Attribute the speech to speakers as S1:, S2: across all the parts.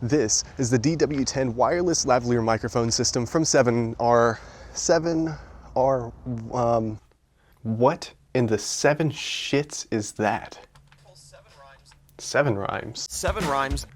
S1: This is the DW10 wireless lavalier microphone system from 7R. What in the seven shits is that? 7 rhymes.
S2: 7 rhymes.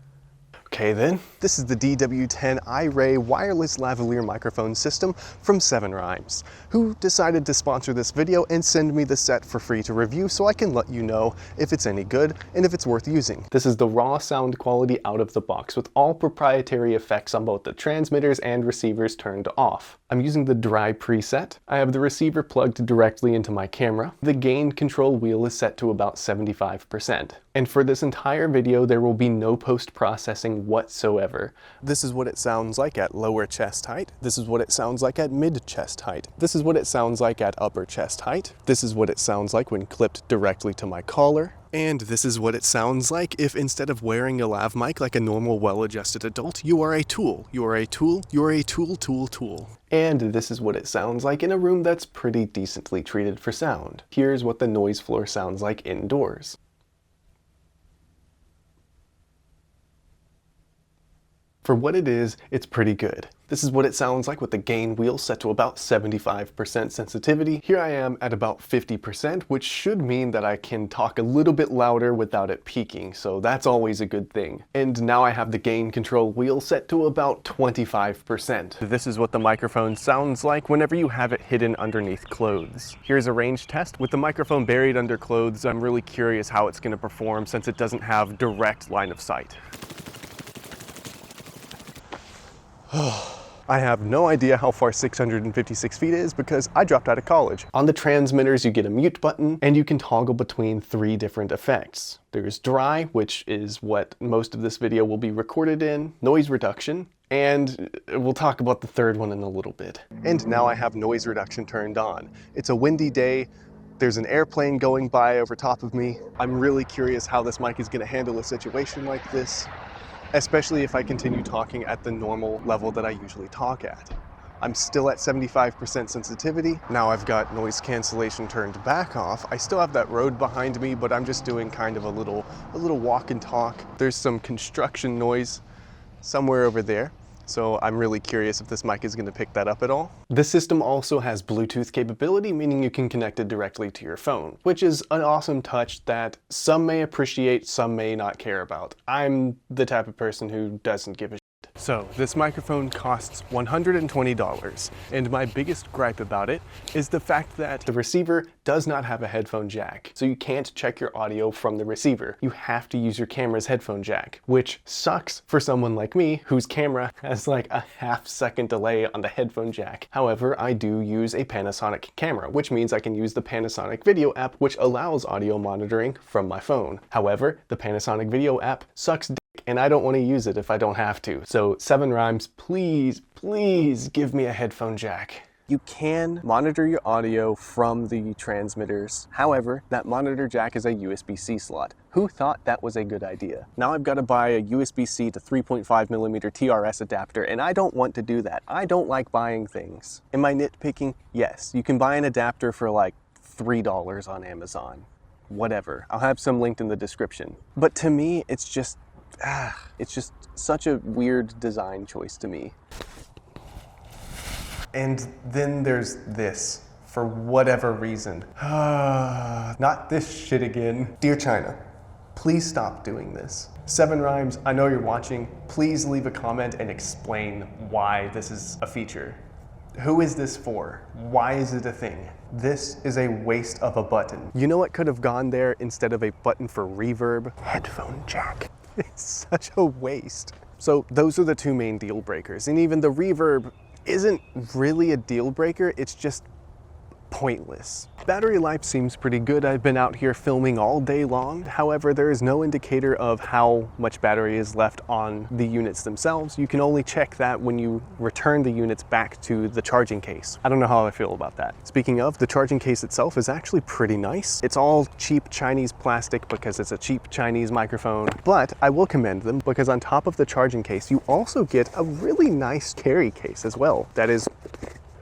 S1: Okay then. This is the DW10 iterate wireless lavalier microphone system from 7 Rhymes, who decided to sponsor this video and send me the set for free to review so I can let you know if it's any good and if it's worth using. This is the raw sound quality out of the box with all proprietary effects on both the transmitters and receivers turned off. I'm using the dry preset. I have the receiver plugged directly into my camera. The gain control wheel is set to about 75%. And for this entire video, there will be no post-processing whatsoever. This is what it sounds like at lower chest height. This is what it sounds like at mid chest height. This is what it sounds like at upper chest height. This is what it sounds like when clipped directly to my collar. And this is what it sounds like if instead of wearing a lav mic like a normal well-adjusted adult, you are a tool. You are a tool. You are a tool. And this is what it sounds like in a room that's pretty decently treated for sound. Here's what the noise floor sounds like indoors. For what it is, it's pretty good. This is what it sounds like with the gain wheel set to about 75% sensitivity. Here I am at about 50%, which should mean that I can talk a little bit louder without it peaking, so that's always a good thing. And now I have the gain control wheel set to about 25%. This is what the microphone sounds like whenever you have it hidden underneath clothes. Here's a range test. With the microphone buried under clothes, I'm really curious how it's going to perform since it doesn't have direct line of sight. I have no idea how far 656 feet is because I dropped out of college. On the transmitters, you get a mute button and you can toggle between 3 different effects. There's dry, which is what most of this video will be recorded in, noise reduction, and we'll talk about the third one in a little bit. And now I have noise reduction turned on. It's a windy day. There's an airplane going by over top of me. I'm really curious how this mic is going to handle a situation like this, especially if I continue talking at the normal level that I usually talk at. I'm still at 75% sensitivity. Now I've got noise cancellation turned back off. I still have that road behind me, but I'm just doing kind of a little walk and talk. There's some construction noise somewhere over there. So I'm really curious if this mic is going to pick that up at all. This system also has Bluetooth capability, meaning you can connect it directly to your phone, which is an awesome touch that some may appreciate, some may not care about. I'm the type of person who doesn't give a shit. So this microphone costs $120, and my biggest gripe about it is the fact that the receiver does not have a headphone jack, so you can't check your audio from the receiver. You have to use your camera's headphone jack, which sucks for someone like me whose camera has like a half-second delay on the headphone jack. However, I do use a Panasonic camera, which means I can use the Panasonic video app, which allows audio monitoring from my phone. However, the Panasonic video app sucks dick, and I don't want to use it if I don't have to. So 7 Rhymes, please give me a headphone jack. You can monitor your audio from the transmitters. However, that monitor jack is a USB-C slot. Who thought that was a good idea? Now I've got to buy a USB-C to 3.5mm TRS adapter, and I don't want to do that. I don't like buying things. Am I nitpicking? Yes. You can buy an adapter for like $3 on Amazon. Whatever. I'll have some linked in the description. But to me, it's just such a weird design choice to me. And then there's this, for whatever reason. Not this shit again. Dear China, please stop doing this. 7 Rhymes, I know you're watching. Please leave a comment and explain why this is a feature. Who is this for? Why is it a thing? This is a waste of a button. You know what could have gone there instead of a button for reverb? Headphone jack. It's such a waste. So those are the 2 main deal breakers, and even the reverb isn't really a deal breaker, it's just pointless. Battery life seems pretty good. I've been out here filming all day long. However, there is no indicator of how much battery is left on the units themselves. You can only check that when you return the units back to the charging case. I don't know how I feel about that. Speaking of, the charging case itself is actually pretty nice. It's all cheap Chinese plastic because it's a cheap Chinese microphone, but I will commend them because on top of the charging case, you also get a really nice carry case as well that is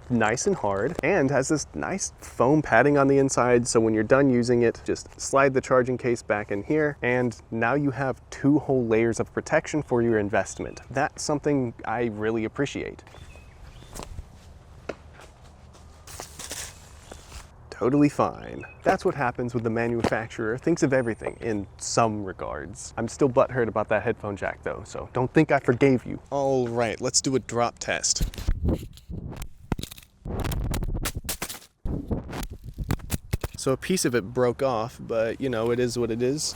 S1: nice and hard and has this nice foam padding on the inside, so when you're done using it, just slide the charging case back in here, and now you have 2 whole layers of protection for your investment. That's something I really appreciate. Totally fine. That's what happens when the manufacturer thinks of everything in some regards. I'm still butthurt about that headphone jack though, so don't think I forgave you. All right, let's do a drop test. So a piece of it broke off, but you know, it is what it is.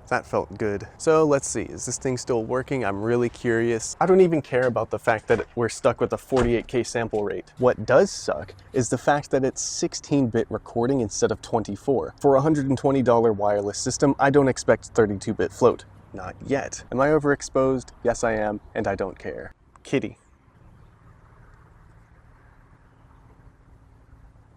S1: That felt good. So let's see, is this thing still working? I'm really curious. I don't even care about the fact that we're stuck with a 48K sample rate. What does suck is the fact that it's 16-bit recording instead of 24. For a $120 wireless system, I don't expect 32-bit float. Not yet. Am I overexposed? Yes, I am, and I don't care. Kitty.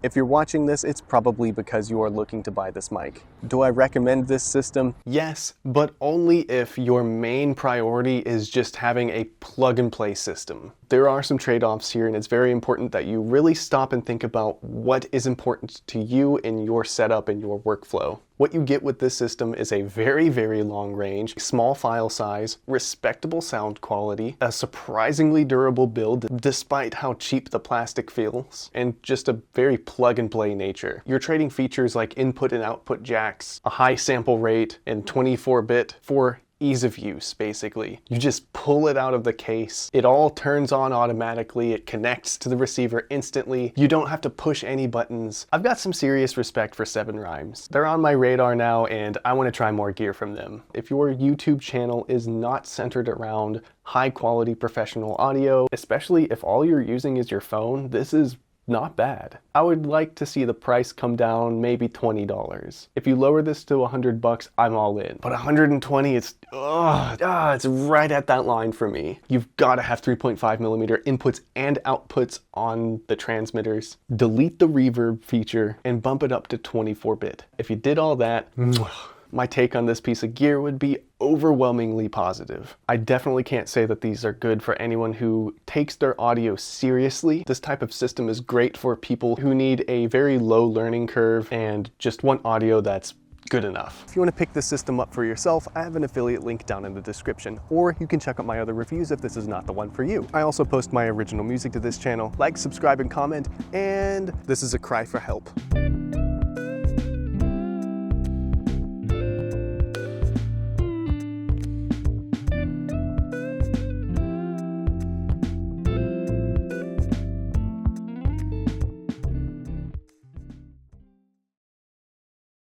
S1: If you're watching this, it's probably because you are looking to buy this mic. Do I recommend this system? Yes, but only if your main priority is just having a plug-and-play system. There are some trade-offs here, and it's very important that you really stop and think about what is important to you in your setup and your workflow. What you get with this system is a very, very long range, small file size, respectable sound quality, a surprisingly durable build despite how cheap the plastic feels, and just a very plug-and-play nature. You're trading features like input and output jacks, a high sample rate, and 24-bit for ease of use, basically. You just pull it out of the case. It all turns on automatically. It connects to the receiver instantly. You don't have to push any buttons. I've got some serious respect for 7 Rhymes. They're on my radar now, and I want to try more gear from them. If your YouTube channel is not centered around high quality professional audio, especially if all you're using is your phone, this is not bad. I would like to see the price come down maybe $20. If you lower this to $100, I'm all in. But $120, it's right at that line for me. You've got to have 3.5mm inputs and outputs on the transmitters. Delete the reverb feature and bump it up to 24-bit. If you did all that, my take on this piece of gear would be overwhelmingly positive. I definitely can't say that these are good for anyone who takes their audio seriously. This type of system is great for people who need a very low learning curve and just want audio that's good enough. If you want to pick this system up for yourself, I have an affiliate link down in the description, or you can check out my other reviews if this is not the one for you. I also post my original music to this channel. Like, subscribe, and comment, and this is a cry for help.